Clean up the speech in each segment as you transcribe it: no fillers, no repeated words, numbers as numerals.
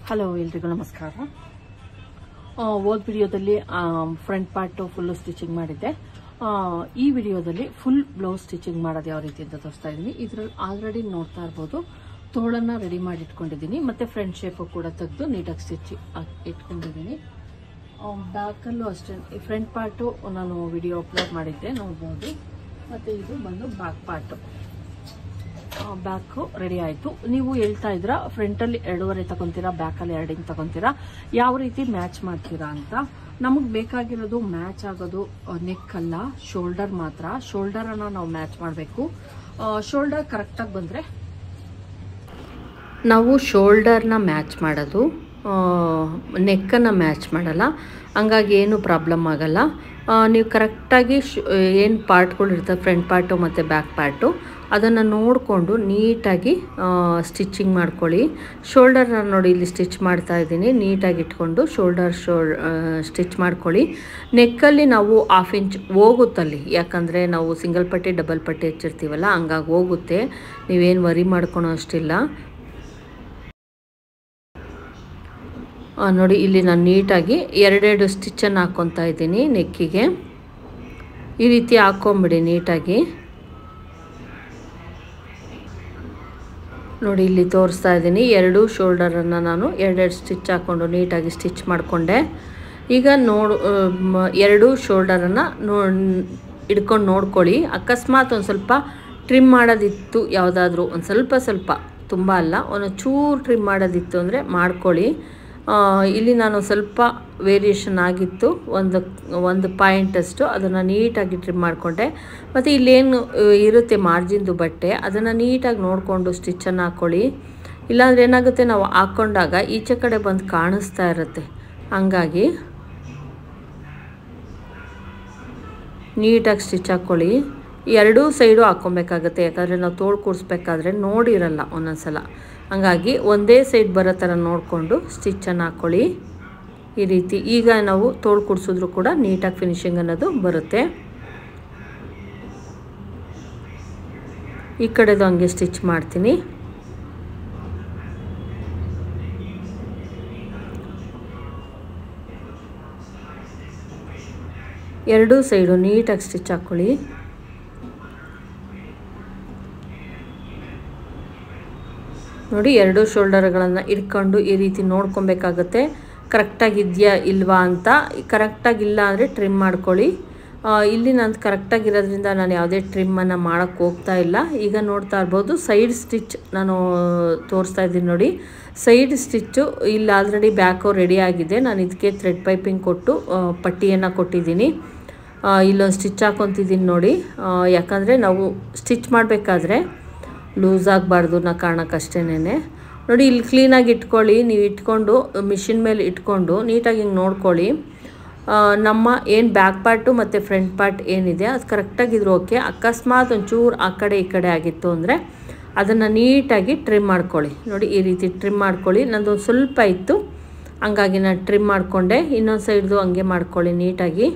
Hello ಎಲ್ರಿಗೂ ನಮಸ್ಕಾರ. ಹೋದ ವಿಡಿಯೋದಲ್ಲಿ ಫ್ರಂಟ್ ಪಾರ್ಟ್ ಫುಲ್ ಸ್ಟಿಚಿಂಗ್ ಮಾಡಿದ್ದೆ. ಈ ವಿಡಿಯೋದಲ್ಲಿ ಫುಲ್ ಬ್ಲೌಸ್ ಸ್ಟಿಚಿಂಗ್ ಮಾಡೋದು ಯಾವ ರೀತಿ ಅಂತ ತೋರಿಸ್ತಾ ಇದ್ದೀನಿ. ಇದರಲ್ಲಿ ಆಲ್ರೆಡಿ ನೋಡ್ತಾ ಇರ್ಬೋದು ತೋಳನ್ನ ರೆಡಿ ಮಾಡಿ ಇಟ್ಕೊಂಡಿದ್ದೀನಿ, ಮತ್ತೆ ಫ್ರಂಟ್ ಶೇಪ್ ಕೂಡ ತೆಗೆದು ನೀಟಾಗಿ ಸ್ಟಿಚ್ ಇಟ್ಕೊಂಡಿದ್ದೀನಿ. ಬ್ಯಾಕಲ್ಲೂ ಅಷ್ಟೇ ಫ್ರಂಟ್ ಪಾರ್ಟು ನಾನು ವಿಡಿಯೋ ಅಪ್ಲೋಡ್ ಮಾಡಿದ್ದೆ, ನೋಡ್ಬೋದು. ಮತ್ತೆ ಇದು ಬಂದು ಬ್ಯಾಕ್ ಪಾರ್ಟು. ಬ್ಯಾಕ್ ರೆಡಿ ಆಯ್ತು. ನೀವು ಹೇಳ್ತಾ ಇದ್ರ ಫ್ರಂಟ್ ಅಲ್ಲಿ 2.5 ತಗೊಂತೀರಾ, ಬ್ಯಾಕ್ ಅಲ್ಲಿ 2 ಇಂಚ್ ತಗೊಂತೀರಾ, ಯಾವ ರೀತಿ ಮ್ಯಾಚ್ ಮಾಡ್ತೀರಾ ಅಂತ. ನಮಗ್ ಬೇಕಾಗಿರೋದು ಮ್ಯಾಚ್ ಆಗೋದು ನೆಕ್ ಅಲ್ಲ, ಶೋಲ್ಡರ್ ಮಾತ್ರ. ಶೋಲ್ಡರ್ ಅನ್ನ ನಾವು ಮ್ಯಾಚ್ ಮಾಡಬೇಕು. ಶೋಲ್ಡರ್ ಕರೆಕ್ಟ್ ಆಗಿ ಬಂದ್ರೆ ನಾವು ಶೋಲ್ಡರ್ನ ಮ್ಯಾಚ್ ಮಾಡೋದು, ನೆಕ್ಕನ್ನು ಮ್ಯಾಚ್ ಮಾಡಲ್ಲ. ಹಂಗಾಗಿ ಏನು ಪ್ರಾಬ್ಲಮ್ ಆಗಲ್ಲ. ನೀವು ಕರೆಕ್ಟಾಗಿ ಏನು ಪಾರ್ಟ್ಗಳು ಇರ್ತವೆ, ಫ್ರಂಟ್ ಪಾರ್ಟು ಮತ್ತು ಬ್ಯಾಕ್ ಪಾರ್ಟು, ಅದನ್ನು ನೋಡಿಕೊಂಡು ನೀಟಾಗಿ ಸ್ಟಿಚಿಂಗ್ ಮಾಡ್ಕೊಳ್ಳಿ. ಶೋಲ್ಡರ್ನ ನೋಡಿ ಇಲ್ಲಿ ಸ್ಟಿಚ್ ಮಾಡ್ತಾ ಇದ್ದೀನಿ, ನೀಟಾಗಿ ಇಟ್ಕೊಂಡು ಸ್ಟಿಚ್ ಮಾಡ್ಕೊಳ್ಳಿ. ನೆಕ್ಕಲ್ಲಿ ನಾವು 1/2 ಇಂಚ್ ಹೋಗುತ್ತಲ್ಲಿ, ಯಾಕಂದರೆ ನಾವು ಸಿಂಗಲ್ ಪಟ್ಟಿ ಡಬಲ್ ಪಟ್ಟಿ ಹಚ್ಚಿರ್ತೀವಲ್ಲ, ಹಂಗಾಗಿ ಹೋಗುತ್ತೆ. ನೀವೇನು ವರಿ ಮಾಡ್ಕೊಳೋ ಅಷ್ಟಿಲ್ಲ. ನೋಡಿ ಇಲ್ಲಿ ನಾನು ನೀಟಾಗಿ 2 ಸ್ಟಿಚ್ಚನ್ನು ಹಾಕ್ಕೊತಾ ಇದ್ದೀನಿ ನೆಕ್ಕಿಗೆ. ಈ ರೀತಿ ಹಾಕ್ಕೊಂಬಿಡಿ ನೀಟಾಗಿ. ನೋಡಿ ಇಲ್ಲಿ ತೋರಿಸ್ತಾ ಇದ್ದೀನಿ, 2 ಶೋಲ್ಡರನ್ನು ನಾನು 2 ಸ್ಟಿಚ್ ಹಾಕ್ಕೊಂಡು ನೀಟಾಗಿ ಸ್ಟಿಚ್ ಮಾಡಿಕೊಂಡೆ. ಈಗ 2 ಶೋಲ್ಡರನ್ನು ಹಿಡ್ಕೊಂಡು ನೋಡ್ಕೊಳ್ಳಿ. ಅಕಸ್ಮಾತ್ ಒಂದು ಸ್ವಲ್ಪ ಟ್ರಿಮ್ ಮಾಡೋದಿತ್ತು, ಯಾವುದಾದ್ರೂ ಒಂದು ಸ್ವಲ್ಪ ತುಂಬ ಅಲ್ಲ, ಒಂದು ಚೂರು ಟ್ರಿಮ್ ಮಾಡೋದಿತ್ತು ಅಂದರೆ ಮಾಡ್ಕೊಳ್ಳಿ. ಇಲ್ಲಿ ನಾನು ಸ್ವಲ್ಪ ವೇರಿಯೇಷನ್ ಆಗಿತ್ತು, ಒಂದು ಪಾಯಿಂಟಷ್ಟು, ಅದನ್ನು ನೀಟಾಗಿ ಟ್ರಿಮ್ ಮಾಡಿಕೊಂಡೆ. ಮತ್ತು ಇಲ್ಲೇನು ಇರುತ್ತೆ ಮಾರ್ಜಿನ್ದು ಬಟ್ಟೆ, ಅದನ್ನು ನೀಟಾಗಿ ನೋಡಿಕೊಂಡು ಸ್ಟಿಚ್ಚನ್ನು ಹಾಕ್ಕೊಳ್ಳಿ. ಇಲ್ಲಾಂದರೆ ಏನಾಗುತ್ತೆ, ನಾವು ಹಾಕ್ಕೊಂಡಾಗ ಈಚೆ ಕಡೆ ಬಂದು ಕಾಣಿಸ್ತಾ ಇರುತ್ತೆ. ಹಂಗಾಗಿ ನೀಟಾಗಿ ಸ್ಟಿಚ್ ಹಾಕ್ಕೊಳ್ಳಿ. 2 ಸೈಡು ಹಾಕ್ಕೊಬೇಕಾಗತ್ತೆ, ಯಾಕಂದರೆ ನಾವು ತೋಳು ಕೂಡಿಸ್ಬೇಕಾದ್ರೆ ನೋಡಿರಲ್ಲ ಒಂದೊಂದ್ಸಲ. ಹಂಗಾಗಿ ಒಂದೇ ಸೈಡ್ ಬರೋ ಥರ ನೋಡಿಕೊಂಡು ಸ್ಟಿಚ್ಚನ್ನು ಹಾಕ್ಕೊಳ್ಳಿ ಈ ರೀತಿ. ಈಗ ನಾವು ತೋಳು ಕೂಡಿಸಿದ್ರು ಕೂಡ ನೀಟಾಗಿ ಫಿನಿಶಿಂಗ್ ಅನ್ನೋದು ಬರುತ್ತೆ. ಈ ಕಡೆದು ಹಂಗೆ ಸ್ಟಿಚ್ ಮಾಡ್ತೀನಿ. ಎರಡೂ ಸೈಡು ನೀಟಾಗಿ ಸ್ಟಿಚ್ ಹಾಕ್ಕೊಳ್ಳಿ. ನೋಡಿ 2 ಶೋಲ್ಡರ್ಗಳನ್ನು ಇಟ್ಕೊಂಡು ಈ ರೀತಿ ನೋಡ್ಕೊಬೇಕಾಗತ್ತೆ, ಕರೆಕ್ಟಾಗಿದೆಯಾ ಇಲ್ವಾ ಅಂತ. ಕರೆಕ್ಟಾಗಿಲ್ಲ ಅಂದರೆ ಟ್ರಿಮ್ ಮಾಡ್ಕೊಳ್ಳಿ. ಇಲ್ಲಿ ನಾನು ಕರೆಕ್ಟಾಗಿರೋದ್ರಿಂದ ನಾನು ಯಾವುದೇ ಟ್ರಿಮ್ಮನ್ನು ಮಾಡೋಕ್ಕೆ ಹೋಗ್ತಾ ಇಲ್ಲ. ಈಗ ನೋಡ್ತಾ ಇರ್ಬೋದು ಸೈಡ್ ಸ್ಟಿಚ್ ನಾನು ತೋರಿಸ್ತಾ ಇದ್ದೀನಿ ನೋಡಿ. ಸೈಡ್ ಸ್ಟಿಚ್ಚು ಇಲ್ಲಿ ಆಲ್ರೆಡಿ ಬ್ಯಾಕು ರೆಡಿ ಆಗಿದೆ. ನಾನು ಇದಕ್ಕೆ ಥ್ರೆಡ್ ಪೈಪಿಂಗ್ ಕೊಟ್ಟು ಪಟ್ಟಿಯನ್ನು ಕೊಟ್ಟಿದ್ದೀನಿ. ಇಲ್ಲೊಂದು ಸ್ಟಿಚ್ ಹಾಕ್ಕೊತಿದ್ದೀನಿ ನೋಡಿ, ಯಾಕಂದರೆ ನಾವು ಸ್ಟಿಚ್ ಮಾಡಬೇಕಾದ್ರೆ ಲೂಸ್ ಆಗಬಾರ್ದು ಅನ್ನೋ ಕಾರಣಕ್ಕಷ್ಟೇನೆ. ನೋಡಿ ಇಲ್ಲಿ ಕ್ಲೀನಾಗಿ ಇಟ್ಕೊಳ್ಳಿ. ನೀವು ಇಟ್ಕೊಂಡು ಮಿಷಿನ್ ಮೇಲೆ ಇಟ್ಕೊಂಡು ನೀಟಾಗಿ ಹಿಂಗೆ ನೋಡ್ಕೊಳ್ಳಿ. ನಮ್ಮ ಏನು ಬ್ಯಾಕ್ ಪಾರ್ಟು ಮತ್ತು ಫ್ರಂಟ್ ಪಾರ್ಟ್ ಏನಿದೆ ಅದು ಕರೆಕ್ಟಾಗಿದ್ರು ಓಕೆ. ಅಕಸ್ಮಾತ್ ಒಂಚೂರು ಆ ಕಡೆ ಈ ಕಡೆ ಆಗಿತ್ತು ಅಂದರೆ ಅದನ್ನು ನೀಟಾಗಿ ಟ್ರಿಮ್ ಮಾಡ್ಕೊಳ್ಳಿ. ನೋಡಿ ಈ ರೀತಿ ಟ್ರಿಮ್ ಮಾಡ್ಕೊಳ್ಳಿ. ನಂದು ಒಂದು ಸ್ವಲ್ಪ ಇತ್ತು, ಹಂಗಾಗಿ ನಾನು ಟ್ರಿಮ್ ಮಾಡಿಕೊಂಡೆ. ಇನ್ನೊಂದು ಸೈಡ್ದು ಹಂಗೆ ಮಾಡ್ಕೊಳ್ಳಿ ನೀಟಾಗಿ.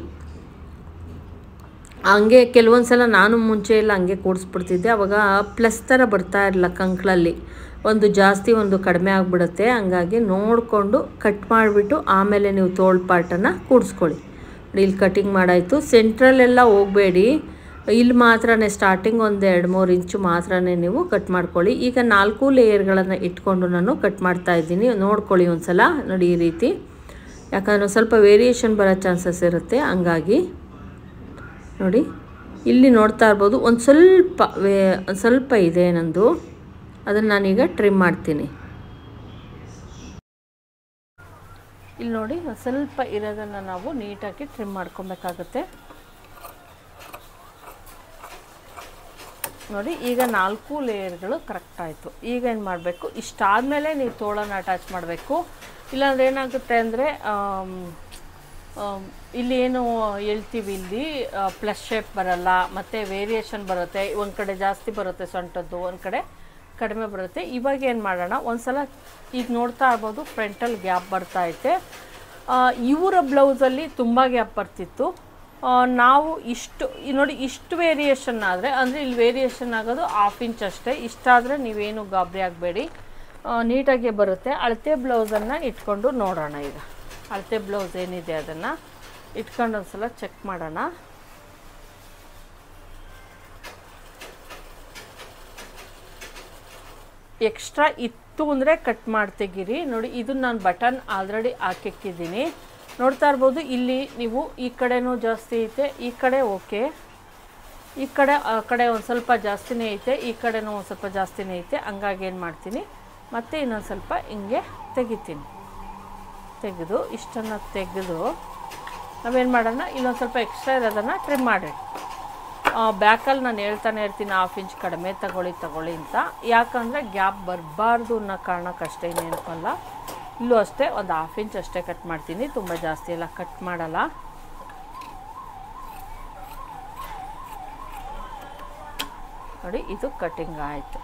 ಹಂಗೆ ಕೆಲವೊಂದು ಸಲ ನಾನು ಮುಂಚೆ ಎಲ್ಲ ಹಂಗೆ ಕೂಡಿಸ್ಬಿಡ್ತಿದ್ದೆ, ಅವಾಗ ಪ್ಲಸ್ ಥರ ಬರ್ತಾ ಇರಲಿಲ್ಲ ಕಂಕ್ಳಲ್ಲಿ, ಒಂದು ಜಾಸ್ತಿ ಒಂದು ಕಡಿಮೆ ಆಗಿಬಿಡುತ್ತೆ. ಹಂಗಾಗಿ ನೋಡಿಕೊಂಡು ಕಟ್ ಮಾಡಿಬಿಟ್ಟು ಆಮೇಲೆ ನೀವು ತೋಳು ಪಾರ್ಟನ್ನು ಕೂಡಿಸ್ಕೊಳ್ಳಿ. ಇಲ್ಲಿ ಕಟಿಂಗ್ ಮಾಡಾಯಿತು. ಸೆಂಟ್ರಲ್ಲೆಲ್ಲ ಹೋಗಬೇಡಿ, ಇಲ್ಲಿ ಮಾತ್ರ ಸ್ಟಾರ್ಟಿಂಗ್ ಒಂದು 2-3 ಇಂಚು ಮಾತ್ರ ನೀವು ಕಟ್ ಮಾಡ್ಕೊಳ್ಳಿ. ಈಗ 4 ಲೇಯರ್ಗಳನ್ನು ಇಟ್ಕೊಂಡು ನಾನು ಕಟ್ ಮಾಡ್ತಾ ಇದ್ದೀನಿ. ನೋಡ್ಕೊಳ್ಳಿ ಒಂದು ಸಲ ನೋಡಿ ಈ ರೀತಿ, ಯಾಕಂದರೆ ಸ್ವಲ್ಪ ವೇರಿಯೇಷನ್ ಬರೋ ಚಾನ್ಸಸ್ ಇರುತ್ತೆ. ಹಂಗಾಗಿ ನೋಡಿ ಇಲ್ಲಿ ನೋಡ್ತಾ ಇರ್ಬೋದು ಒಂದು ಸ್ವಲ್ಪ ಇದೆ ನಂದು, ಅದನ್ನು ನಾನೀಗ ಟ್ರಿಮ್ ಮಾಡ್ತೀನಿ. ಇಲ್ಲಿ ನೋಡಿ ಸ್ವಲ್ಪ ಇರೋದನ್ನು ನಾವು ನೀಟಾಗಿ ಟ್ರಿಮ್ ಮಾಡ್ಕೊಬೇಕಾಗತ್ತೆ. ನೋಡಿ ಈಗ 4 ಲೇಯರ್ಗಳು ಕರೆಕ್ಟ್ ಆಯಿತು. ಈಗ ಏನು ಮಾಡಬೇಕು, ಇಷ್ಟಾದಮೇಲೆ ನೀವು ತೋಳನ್ನು ಅಟ್ಯಾಚ್ ಮಾಡಬೇಕು. ಇಲ್ಲಾಂದ್ರೆ ಏನಾಗುತ್ತೆ ಅಂದರೆ ಇಲ್ಲಿ ಏನು ಹೇಳ್ತೀವಿ, ಇಲ್ಲಿ ಪ್ಲಸ್ ಶೇಪ್ ಬರಲ್ಲ, ಮತ್ತು ವೇರಿಯೇಷನ್ ಬರುತ್ತೆ. ಒಂದು ಕಡೆ ಜಾಸ್ತಿ ಬರುತ್ತೆ ಸೊಂಟದ್ದು, ಒಂದು ಕಡೆ ಕಡಿಮೆ ಬರುತ್ತೆ. ಇವಾಗ ಏನು ಮಾಡೋಣ, ಒಂದು ಸಲ ಈಗ ನೋಡ್ತಾ ಇರ್ಬೋದು ಫ್ರಂಟಲ್ಲಿ ಗ್ಯಾಪ್ ಬರ್ತಾ ಐತೆ. ಇವರ ಬ್ಲೌಸಲ್ಲಿ ತುಂಬ ಗ್ಯಾಪ್ ಬರ್ತಿತ್ತು. ನಾವು ಇಷ್ಟು ನೋಡಿ ಇಷ್ಟು ವೇರಿಯೇಷನ್ ಆದರೆ, ಅಂದರೆ ಇಲ್ಲಿ ವೇರಿಯೇಷನ್ ಆಗೋದು 1/2 ಇಂಚ್ ಅಷ್ಟೇ. ಇಷ್ಟಾದರೆ ನೀವೇನು ಗಾಬರಿ ಆಗಬೇಡಿ. ನೀಟಾಗಿ ಬರುತ್ತೆ. ಅಳತೆ ಬ್ಲೌಸನ್ನು ಇಟ್ಕೊಂಡು ನೋಡೋಣ. ಈಗ ಅಳತೆ ಬ್ಲೌಸ್ ಏನಿದೆ ಅದನ್ನು ಇಟ್ಕೊಂಡು ಒಂದು ಸಲ ಚೆಕ್ ಮಾಡೋಣ. ಎಕ್ಸ್ಟ್ರಾ ಇತ್ತು ಅಂದರೆ ಕಟ್ ಮಾಡಿ ತೆಗೀರಿ. ನೋಡಿ, ಇದು ನಾನು ಬಟನ್ ಆಲ್ರೆಡಿ ಹಾಕಿಕ್ಕಿದ್ದೀನಿ, ನೋಡ್ತಾ ಇರ್ಬೋದು. ಇಲ್ಲಿ ನೀವು ಈ ಕಡೆನೂ ಜಾಸ್ತಿ ಐತೆ, ಈ ಕಡೆ ಓಕೆ, ಈ ಕಡೆ ಆ ಕಡೆ ಒಂದು ಸ್ವಲ್ಪ ಜಾಸ್ತಿನೇ ಐತೆ, ಈ ಕಡೆನೂ ಒಂದು ಸ್ವಲ್ಪ ಜಾಸ್ತಿನೇ ಐತೆ. ಹಂಗಾಗಿ ಏನು ಮಾಡ್ತೀನಿ, ಮತ್ತೆ ಇನ್ನೊಂದು ಸ್ವಲ್ಪ ಹಿಂಗೆ ತೆಗಿತೀನಿ. ತೆಗೆದು ಇಷ್ಟನ್ನು ತೆಗೆದು ನಾವೇನು ಮಾಡೋಣ, ಇಲ್ಲೊಂದು ಸ್ವಲ್ಪ ಎಕ್ಸ್ಟ್ರಾ ಇರೋದನ್ನು ಟ್ರಿಮ್ ಮಾಡಿ. ಬ್ಯಾಕಲ್ಲಿ ನಾನು ಹೇಳ್ತಾನೆ ಇರ್ತೀನಿ 1/2 ಇಂಚ್ ಕಡಿಮೆ ತಗೊಳ್ಳಿ ಅಂತ. ಯಾಕಂದರೆ ಗ್ಯಾಪ್ ಬರಬಾರ್ದು ಅನ್ನೋ ಕಾರಣಕ್ಕಷ್ಟೇ, ಇನ್ನೇನಕ್ಕಲ್ಲ. ಇಲ್ಲೂ ಅಷ್ಟೇ ಒಂದು 1/2 ಇಂಚ್ ಅಷ್ಟೇ ಕಟ್ ಮಾಡ್ತೀನಿ, ತುಂಬ ಜಾಸ್ತಿ ಎಲ್ಲ ಕಟ್ ಮಾಡಲ್ಲ. ನೋಡಿ, ಇದು ಕಟಿಂಗ್ ಆಯಿತು.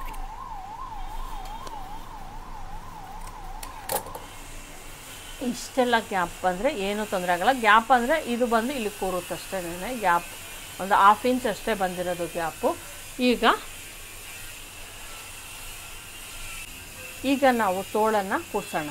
ಇಷ್ಟೆಲ್ಲ ಗ್ಯಾಪ್ ಬಂದರೆ ಏನೂ ತೊಂದರೆ ಆಗಲ್ಲ. ಗ್ಯಾಪ್ ಅಂದರೆ ಇದು ಬಂದು ಇಲ್ಲಿ ಕೂರುತ್ತಷ್ಟೇ. ಗ್ಯಾಪ್ ಒಂದು 1/2 ಇಂಚ್ ಅಷ್ಟೇ ಬಂದಿರೋದು ಗ್ಯಾಪು. ಈಗ ನಾವು ತೋಳನ್ನು ಕೂರ್ಸೋಣ.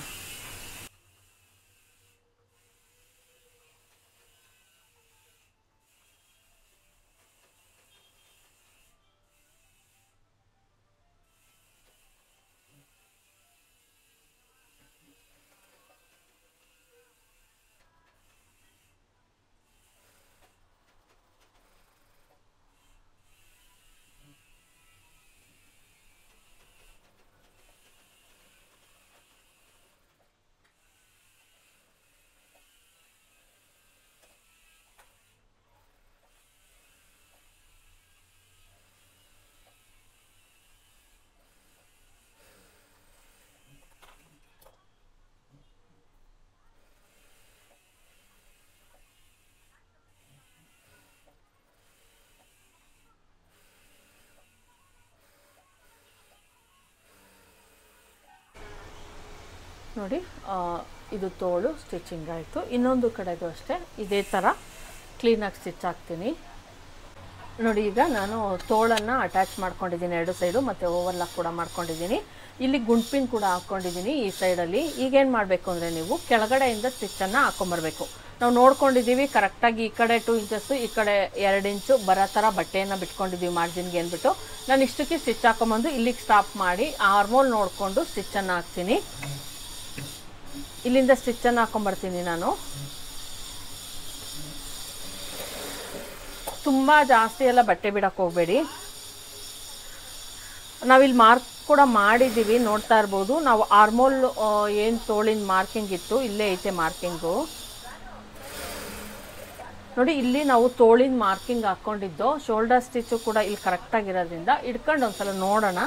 ನೋಡಿ, ಇದು ತೋಳು ಸ್ಟಿಚಿಂಗ್ ಆಯಿತು. ಇನ್ನೊಂದು ಕಡೆಗೂ ಅಷ್ಟೇ ಇದೇ ಥರ ಕ್ಲೀನಾಗಿ ಸ್ಟಿಚ್ ಹಾಕ್ತೀನಿ. ನೋಡಿ, ಈಗ ನಾನು ತೋಳನ್ನು ಅಟ್ಯಾಚ್ ಮಾಡ್ಕೊಂಡಿದ್ದೀನಿ 2 ಸೈಡು, ಮತ್ತು ಓವರ್ಲಾಕ್ ಕೂಡ ಮಾಡ್ಕೊಂಡಿದ್ದೀನಿ. ಇಲ್ಲಿ ಗುಂಡ್ಪಿನ್ ಕೂಡ ಹಾಕ್ಕೊಂಡಿದ್ದೀನಿ ಈ ಸೈಡಲ್ಲಿ. ಈಗೇನು ಮಾಡಬೇಕು ಅಂದರೆ, ನೀವು ಕೆಳಗಡೆಯಿಂದ ಸ್ಟಿಚ್ಚನ್ನು ಹಾಕ್ಕೊಂಬರ್ಬೇಕು. ನಾವು ನೋಡ್ಕೊಂಡಿದ್ದೀವಿ ಕರೆಕ್ಟಾಗಿ ಈ ಕಡೆ 2 ಇಂಚಸ್ಸು, ಈ ಕಡೆ 2 ಇಂಚು ಬರೋ ಥರ ಬಟ್ಟೆಯನ್ನು ಬಿಟ್ಕೊಂಡಿದ್ದೀವಿ ಮಾರ್ಜಿನ್ಗೆ ಅಂದ್ಬಿಟ್ಟು. ನಾನು ಇಷ್ಟಕ್ಕೆ ಸ್ಟಿಚ್ ಹಾಕೊಂಬಂದು ಇಲ್ಲಿಗೆ ಸ್ಟಾಪ್ ಮಾಡಿ ಆರ್ಮೋಲ್ ನೋಡಿಕೊಂಡು ಸ್ಟಿಚ್ಚನ್ನು ಹಾಕ್ತೀನಿ. ಇಲ್ಲಿಂದ ಸ್ಟಿಚ್ಚನ್ನು ಹಾಕ್ಕೊಂಬರ್ತೀನಿ ನಾನು. ತುಂಬ ಜಾಸ್ತಿ ಎಲ್ಲ ಬಟ್ಟೆ ಬಿಡಕ್ಕೆ ಹೋಗಬೇಡಿ. ನಾವಿಲ್ಲಿ ಮಾರ್ಕ್ ಕೂಡ ಮಾಡಿದ್ದೀವಿ, ನೋಡ್ತಾ ಇರ್ಬೋದು. ನಾವು ಆರ್ಮೋಲ್ ಏನು ತೋಳಿನ ಮಾರ್ಕಿಂಗ್ ಇತ್ತು, ಇಲ್ಲೇ ಐತೆ ಮಾರ್ಕಿಂಗು. ನೋಡಿ, ಇಲ್ಲಿ ನಾವು ತೋಳಿನ ಮಾರ್ಕಿಂಗ್ ಹಾಕ್ಕೊಂಡಿದ್ದು. ಶೋಲ್ಡರ್ ಸ್ಟಿಚ್ಚು ಕೂಡ ಇಲ್ಲಿ ಕರೆಕ್ಟಾಗಿರೋದ್ರಿಂದ ಇಟ್ಕೊಂಡು ಒಂದು ಸಲ ನೋಡೋಣ.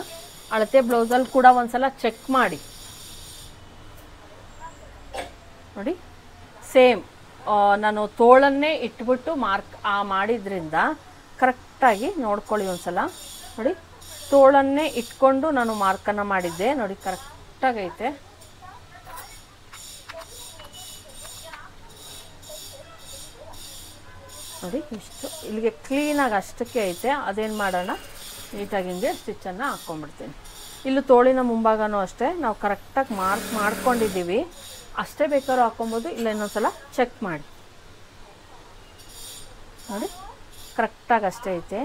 ಅಳತೆ ಬ್ಲೌಸಲ್ಲಿ ಕೂಡ ಒಂದು ಸಲ ಚೆಕ್ ಮಾಡಿ. ನೋಡಿ, ಸೇಮ್ ನಾನು ತೋಳನ್ನೇ ಇಟ್ಬಿಟ್ಟು ಮಾರ್ಕ್ ಮಾಡಿದ್ರಿಂದ ಕರೆಕ್ಟಾಗಿ ನೋಡ್ಕೊಳ್ಳಿ ಒಂದು ಸಲ. ನೋಡಿ, ತೋಳನ್ನೇ ಇಟ್ಕೊಂಡು ನಾನು ಮಾರ್ಕನ್ನು ಮಾಡಿದ್ದೆ. ನೋಡಿ, ಕರೆಕ್ಟಾಗೈತೆ. ನೋಡಿ, ಇಷ್ಟು ಇಲ್ಲಿಗೆ ಕ್ಲೀನಾಗಿ ಅಷ್ಟಕ್ಕೆ ಐತೆ. ಅದೇನು ಮಾಡೋಣ, ನೀಟಾಗಿ ಹಿಂಗೆ ಸ್ಟಿಚ್ಚನ್ನು ಹಾಕ್ಕೊಂಡ್ಬಿಡ್ತೀನಿ. ಇಲ್ಲೂ ತೋಳಿನ ಮುಂಭಾಗನೂ ಅಷ್ಟೇ ನಾವು ಕರೆಕ್ಟಾಗಿ ಮಾರ್ಕ್ ಮಾಡ್ಕೊಂಡಿದ್ದೀವಿ. ಅಷ್ಟೇ ಬೇಕಾದ್ರೂ ಹಾಕ್ಕೊಬೋದು, ಇಲ್ಲ ಇನ್ನೊಂದ್ಸಲ ಚೆಕ್ ಮಾಡಿ. ನೋಡಿ, ಕರೆಕ್ಟಾಗಿ ಅಷ್ಟೇ ಐತೆ.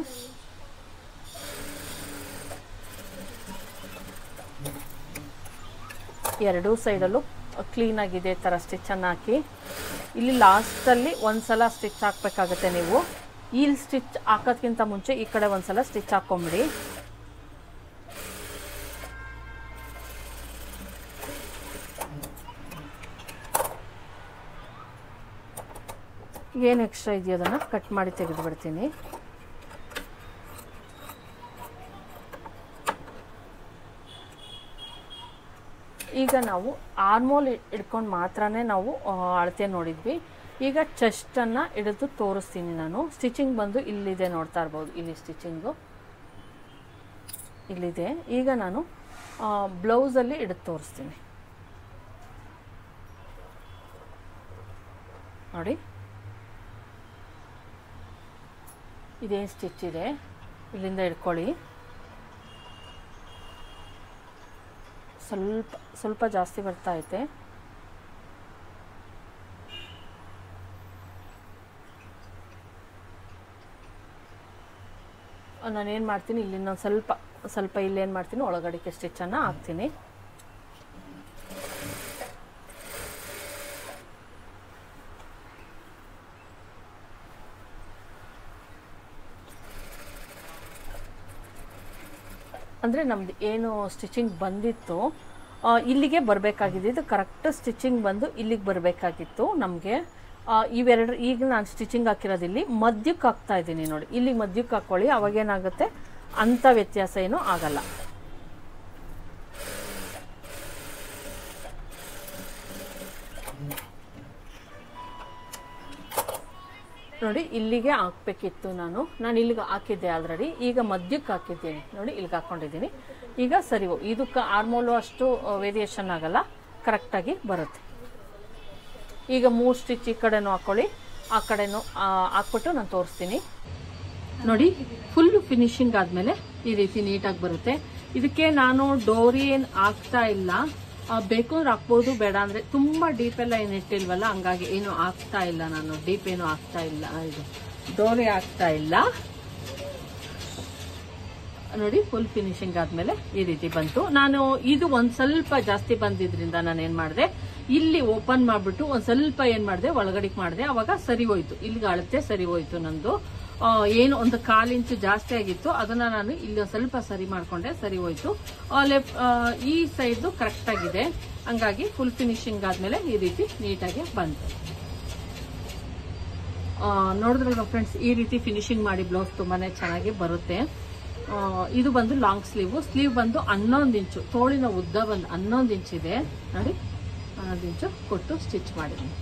ಎರಡೂ ಸೈಡಲ್ಲೂ ಕ್ಲೀನಾಗಿದೆ ಥರ ಸ್ಟಿಚ್ಚನ್ನು ಹಾಕಿ. ಇಲ್ಲಿ ಲಾಸ್ಟಲ್ಲಿ ಒಂದು ಸಲ ಸ್ಟಿಚ್ ಹಾಕಬೇಕಾಗುತ್ತೆ ನೀವು. ಇಲ್ಲಿ ಸ್ಟಿಚ್ ಹಾಕೋದ್ಕಿಂತ ಮುಂಚೆ ಈ ಕಡೆ ಒಂದು ಸಲ ಸ್ಟಿಚ್ ಹಾಕ್ಕೊಂಬಿಡಿ. ಏನು ಎಕ್ಸ್ಟ್ರಾ ಇದೆಯೋ ಅದನ್ನು ಕಟ್ ಮಾಡಿ ತೆಗೆದು ಬಿಡ್ತೀನಿ. ಈಗ ನಾವು ಆರ್ಮೋಲ್ ಹಿಡ್ಕೊಂಡು ಮಾತ್ರನೇ ನಾವು ಅಳತೆ ನೋಡಿದ್ವಿ. ಈಗ ಚೆಸ್ಟನ್ನು ಹಿಡಿದು ತೋರಿಸ್ತೀನಿ ನಾನು. ಸ್ಟಿಚಿಂಗ್ ಬಂದು ಇಲ್ಲಿದೆ, ನೋಡ್ತಾ ಇರ್ಬೋದು. ಇಲ್ಲಿ ಸ್ಟಿಚಿಂಗು ಇಲ್ಲಿದೆ. ಈಗ ನಾನು ಬ್ಲೌಸಲ್ಲಿ ಹಿಡಿದು ತೋರಿಸ್ತೀನಿ. ನೋಡಿ, ಇದೇನು ಸ್ಟಿಚ್ ಇದೆ, ಇಲ್ಲಿಂದ ಹಿಡ್ಕೊಳ್ಳಿ. ಸ್ವಲ್ಪ ಜಾಸ್ತಿ ಬರ್ತಾ ಐತೆ. ನಾನೇನು ಮಾಡ್ತೀನಿ, ಇಲ್ಲಿ ನಾನು ಸ್ವಲ್ಪ ಇಲ್ಲೇನು ಮಾಡ್ತೀನಿ, ಒಳಗಡೆಗೆ ಸ್ಟಿಚ್ಚನ್ನು ಹಾಕ್ತೀನಿ. ಅಂದರೆ ನಮ್ದು ಏನು ಸ್ಟಿಚಿಂಗ್ ಬಂದಿತ್ತು ಇಲ್ಲಿಗೆ ಬರಬೇಕಾಗಿದೆ. ಇದು ಕರೆಕ್ಟ್ ಸ್ಟಿಚಿಂಗ್ ಬಂದು ಇಲ್ಲಿಗೆ ಬರಬೇಕಾಗಿತ್ತು ನಮಗೆ. ಇವೆರಡು ಈಗ ನಾನು ಸ್ಟಿಚಿಂಗ್ ಹಾಕಿರೋದು ಇಲ್ಲಿ ಮಧ್ಯಕ್ಕೆ ಹಾಕ್ತಾ ಇದ್ದೀನಿ ನೋಡಿ. ಇಲ್ಲಿಗೆ ಮಧ್ಯಕ್ಕೆ ಹಾಕ್ಕೊಳ್ಳಿ, ಅವಾಗೇನಾಗುತ್ತೆ ಅಂಥ ವ್ಯತ್ಯಾಸ ಏನೂ ಆಗಲ್ಲ. ನೋಡಿ ಇಲ್ಲಿಗೆ ಹಾಕಬೇಕಿತ್ತು. ನಾನು ಇಲ್ಲಿಗೆ ಹಾಕಿದ್ದೆ ಆಲ್ರೆಡಿ. ಈಗ ಮಧ್ಯಕ್ಕೆ ಹಾಕಿದ್ದೀನಿ ನೋಡಿ, ಇಲ್ಲಿಗೆ ಹಾಕ್ಕೊಂಡಿದ್ದೀನಿ. ಈಗ ಸರಿ, ಇದಕ್ಕೆ ಆರ್ಮೋಲು ಅಷ್ಟು ವೇರಿಯೇಷನ್ ಆಗಲ್ಲ, ಕರೆಕ್ಟಾಗಿ ಬರುತ್ತೆ. ಈಗ 3 ಸ್ಟಿಚ್ ಈ ಕಡೆನೂ ಹಾಕ್ಕೊಳ್ಳಿ, ಆ ಕಡೆನೂ ಹಾಕ್ಬಿಟ್ಟು ನಾನು ತೋರಿಸ್ತೀನಿ ನೋಡಿ. ಫುಲ್ ಫಿನಿಶಿಂಗ್ ಆದಮೇಲೆ ಈ ರೀತಿ ನೀಟಾಗಿ ಬರುತ್ತೆ. ಇದಕ್ಕೆ ನಾನು ಡೋರಿ ಏನು ಹಾಕ್ತಾ ಇಲ್ಲ, ಬೇಕು ಅಂದ್ರೆ ಹಾಕ್ಬೋದು, ಬೇಡ ಅಂದರೆ ತುಂಬ ಡೀಪೆಲ್ಲ ಏನು ಇಟ್ಟಿಲ್ವಲ್ಲ, ಹಂಗಾಗಿ ಏನು ಹಾಕ್ತಾ ಇಲ್ಲ. ನಾನು ಡೀಪ್ ಏನು ಹಾಕ್ತಾ ಇಲ್ಲ, ಇದು ಡೋರಿ ಹಾಕ್ತಾ ಇಲ್ಲ ನೋಡಿ. ಫುಲ್ ಫಿನಿಶಿಂಗ್ ಆದಮೇಲೆ ಈ ರೀತಿ ಬಂತು. ನಾನು ಇದು ಒಂದು ಸ್ವಲ್ಪ ಜಾಸ್ತಿ ಬಂದಿದ್ರಿಂದ ನಾನೇನು ಮಾಡಿದೆ, ಇಲ್ಲಿ ಓಪನ್ ಮಾಡಿಬಿಟ್ಟು ಒಂದು ಸ್ವಲ್ಪ ಏನು ಮಾಡಿದೆ, ಒಳಗಡೆಗೆ ಮಾಡಿದೆ. ಅವಾಗ ಸರಿ ಹೋಯ್ತು, ಇಲ್ಲಿಗೆ ಅಳತೆ ಸರಿ ಹೋಯ್ತು. ನಂದು ಏನು ಒಂದು 1/4 ಇಂಚು ಜಾಸ್ತಿ ಆಗಿತ್ತು, ಅದನ್ನ ನಾನು ಇಲ್ಲಿ ಒಂದು ಸ್ವಲ್ಪ ಸರಿ ಮಾಡಿಕೊಂಡೆ, ಸರಿ ಹೋಯ್ತು. ಈ ಸೈಡ್ ಕರೆಕ್ಟ್ ಆಗಿದೆ, ಹಂಗಾಗಿ ಫುಲ್ ಫಿನಿಶಿಂಗ್ ಆದಮೇಲೆ ಈ ರೀತಿ ನೀಟಾಗಿ ಬಂತು. ನೋಡಿದ್ರಲ್ಲ ಫ್ರೆಂಡ್ಸ್, ಈ ರೀತಿ ಫಿನಿಶಿಂಗ್ ಮಾಡಿ ಬ್ಲೌಸ್ ತುಂಬಾನೇ ಚೆನ್ನಾಗಿ ಬರುತ್ತೆ. ಇದು ಬಂದು ಲಾಂಗ್ ಸ್ಲೀವ್ ಬಂದು 11 ಇಂಚು, ತೋಳಿನ ಉದ್ದ ಬಂದು 11 ಇಂಚ್ ಇದೆ ನೋಡಿ. 11 ಇಂಚು ಕೊಟ್ಟು ಸ್ಟಿಚ್ ಮಾಡಿದ್ದೀನಿ.